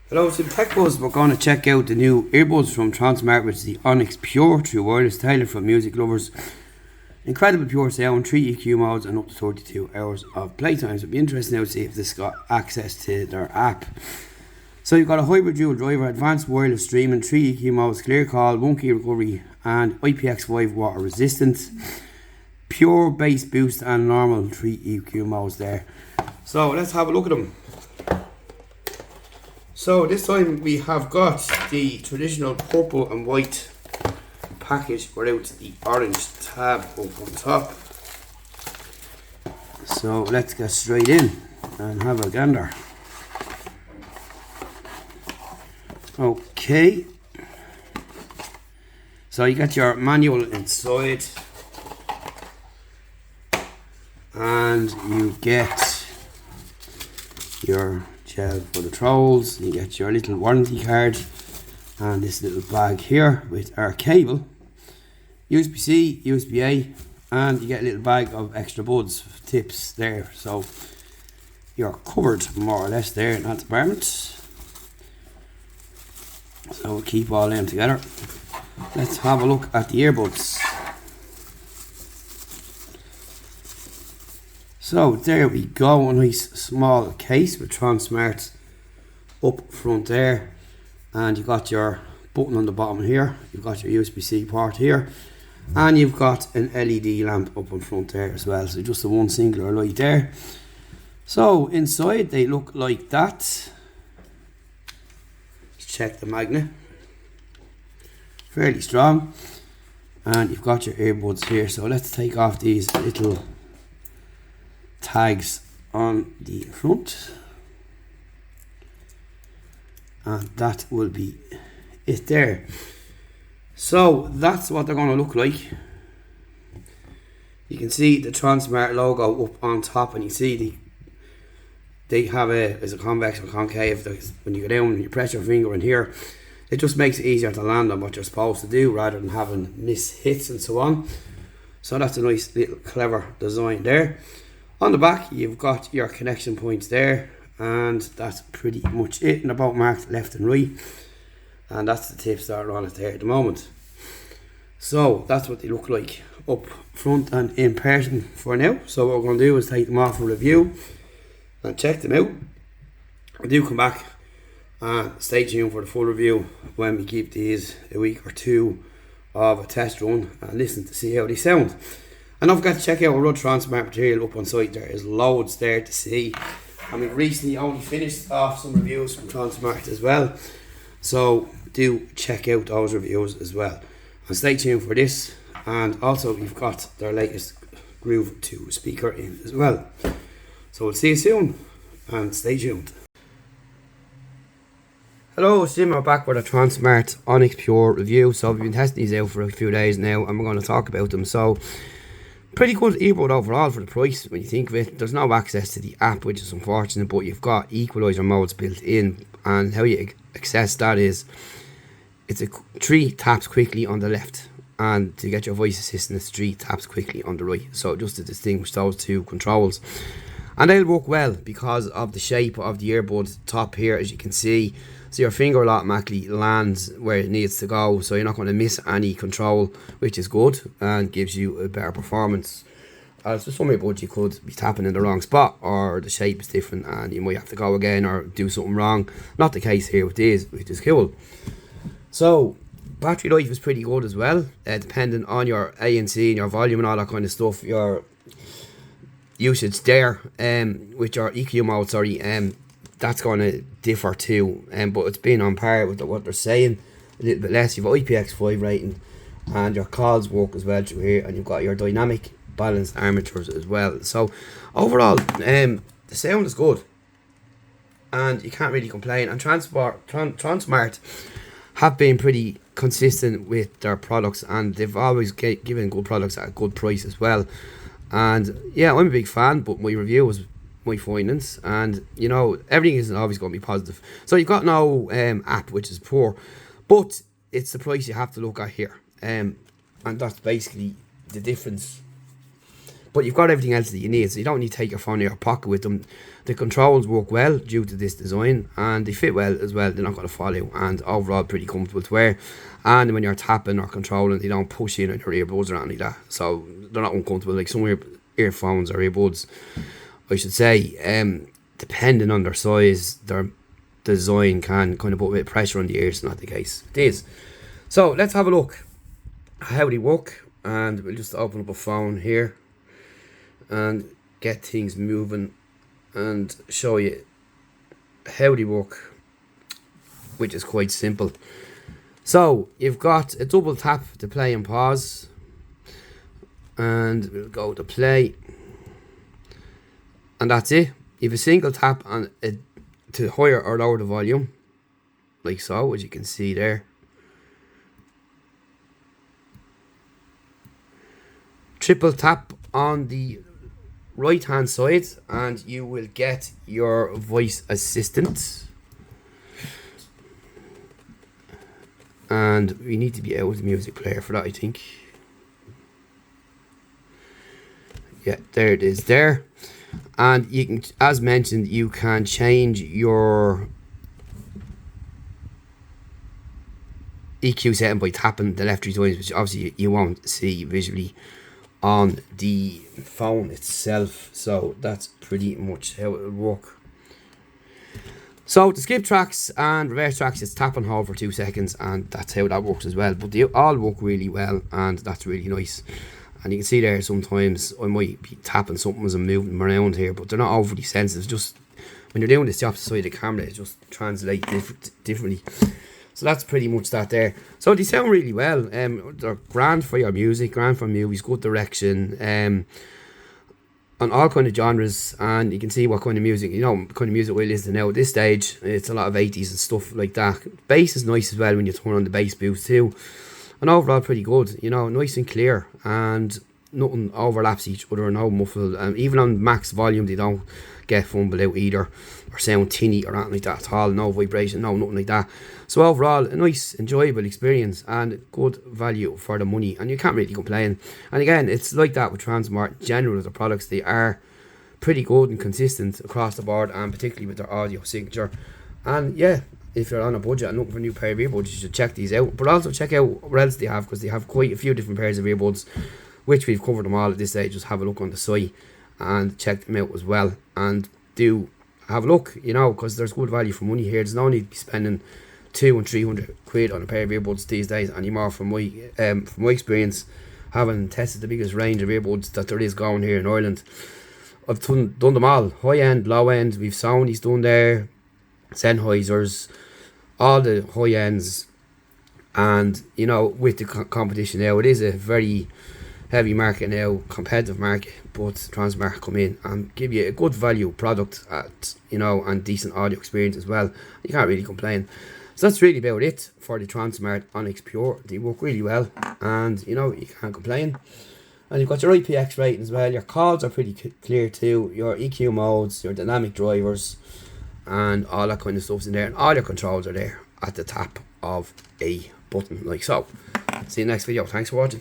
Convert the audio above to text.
Hello, some tech buzz. We're going to check out the new earbuds from Tronsmart, which is the Onyx Pure True Wireless, tailored for music lovers. Incredible pure sound, 3 EQ modes, and up to 32 hours of playtime. So it'll be interesting now to see if this got access to their app. So you've got a hybrid dual driver, advanced wireless streaming, 3 EQ modes, clear call, 1 key recovery, and IPX5 water resistant. Pure bass boost and normal 3 EQ modes there. So let's have a look at them. So this time we have got the traditional purple and white package without the orange tab up on top. So let's get straight in and have a gander. Okay. So you got your manual inside, and you get your gel for the trolls, you get your little warranty card, and this little bag here with our cable, USB-C, USB-A, and you get a little bag of extra buds, tips there, so you're covered more or less there in that department. So we'll keep all them together. Let's have a look at the earbuds. So there we go, a nice small case with Tronsmart up front there, and you've got your button on the bottom here, you've got your USB-C port here, and you've got an LED lamp up in front there as well, so just the one singular light there. So inside they look like that. Let's check the magnet, fairly strong, and you've got your earbuds here. So let's take off these little tags on the front, and that will be it there. So that's what they're going to look like. You can see the Tronsmart logo up on top, and you see they have a convex or concave. When you go down and you press your finger in here, it just makes it easier to land on what you're supposed to do rather than having miss hits and so on. So that's a nice little clever design there. On the back you've got your connection points there, and that's pretty much it, and about marked left and right, and that's the tips that are on it there at the moment. So that's what they look like up front and in person for now. So what we're going to do is take them off for review and check them out. I do come back and stay tuned for the full review when we keep these a week or two of a test run and listen to see how they sound. And don't forget to check out our Tronsmart material up on site. There is loads there to see, and we've recently only finished off some reviews from Tronsmart as well, so do check out those reviews as well, and stay tuned for this. And also we've got their latest Groove 2 speaker in as well, so we'll see you soon and stay tuned. Hello, Sim, we're back with a Tronsmart Onyx Pure review. So we've been testing these out for a few days now, and we're going to talk about them. So pretty good earbud overall for the price when you think of it. There's no access to the app, which is unfortunate, but you've got equalizer modes built in, and how you access that is it's a 3 taps quickly on the left, and to get your voice assistant it's 3 taps quickly on the right, so just to distinguish those two controls. And they'll work well because of the shape of the earbud top here, as you can see. So your finger will automatically lands where it needs to go, so you're not going to miss any control, which is good and gives you a better performance. So some earbuds you could be tapping in the wrong spot, or the shape is different and you might have to go again or do something wrong. Not the case here with these, which is cool. So battery life is pretty good as well, depending on your ANC and your volume and all that kind of stuff. Your usage there, with your EQ mode, sorry, that's going to differ too, but it's been on par with what they're saying, a little bit less. You've got IPX5 rating, and your calls work as well through here, and you've got your dynamic balanced armatures as well. So overall, the sound is good, and you can't really complain. And Tronsmart have been pretty consistent with their products, and they've always given good products at a good price as well. And yeah, I'm a big fan, but my review was my findings, and you know, everything isn't always going to be positive. So you've got no app, which is poor, but it's the price you have to look at here, and that's basically the difference But you've got everything else that you need, so you don't need to take your phone in your pocket with them. The controls work well due to this design, and they fit well as well. They're not going to fall out, and overall pretty comfortable to wear. And when you're tapping or controlling, they don't push in on your earbuds or anything like that, so they're not uncomfortable like some earphones or earbuds, I should say. Depending on their size, their design can kind of put a bit of pressure on the ears. Not the case. It is. So let's have a look how they work, and we'll just open up a phone here and get things moving and show you how they work, which is quite simple. So you've got a double tap to play and pause, and we'll go to play, and that's it. You have a single tap on it to higher or lower the volume, like so, as you can see there. Triple tap on the right hand side and you will get your voice assistant, and we need to be out of the music player for that, I think. Yeah, there it is there. And you can, as mentioned, you can change your EQ setting by tapping the left 3 times, which obviously you won't see visually on the phone itself. So that's pretty much how it will work. So to skip tracks and reverse tracks, it's tap and hold for 2 seconds, and that's how that works as well. But they all work really well, and that's really nice. And you can see there sometimes I might be tapping something as I'm moving them around here, but they're not overly sensitive. Just when you're doing this the opposite side of the camera, it just translates differently. So that's pretty much that there. So they sound really well. They're grand for your music, grand for movies, good direction, on all kind of genres. And you can see what kind of music, kind of music we listen to now at this stage. It's a lot of 80s and stuff like that. Bass is nice as well when you turn on the bass boost too. And overall pretty good, nice and clear, and nothing overlaps each other, no muffle. Even on max volume they don't get fumbled out either, or sound tinny or anything like that at all. No vibration, no nothing like that. So overall a nice enjoyable experience and good value for the money, and you can't really complain. And again, it's like that with Tronsmart. General, the products, they are pretty good and consistent across the board, and particularly with their audio signature. And yeah, if you're on a budget and looking for a new pair of earbuds, you should check these out. But also check out what else they have, because they have quite a few different pairs of earbuds, which we've covered them all at this stage. Just have a look on the site and check them out as well. And do have a look, because there's good value for money here. There's no need to be spending 200 and 300 quid on a pair of earbuds these days anymore, from my experience, having tested the biggest range of earbuds that there is going here in Ireland. I've done them all, high end, low end. We've Sony's done there, Sennheisers, all the high ends. And with the competition now, it is a very heavy market now, competitive market, but Tronsmart come in and give you a good value product at and decent audio experience as well. You can't really complain. So that's really about it for the Tronsmart Onyx Pure. They work really well, and you can't complain. And you've got your IPX rating as well. Your calls are pretty clear too. Your EQ modes, your dynamic drivers, and all that kind of stuff's in there. And all your controls are there at the tap of a button, like so. See you next video. Thanks for watching.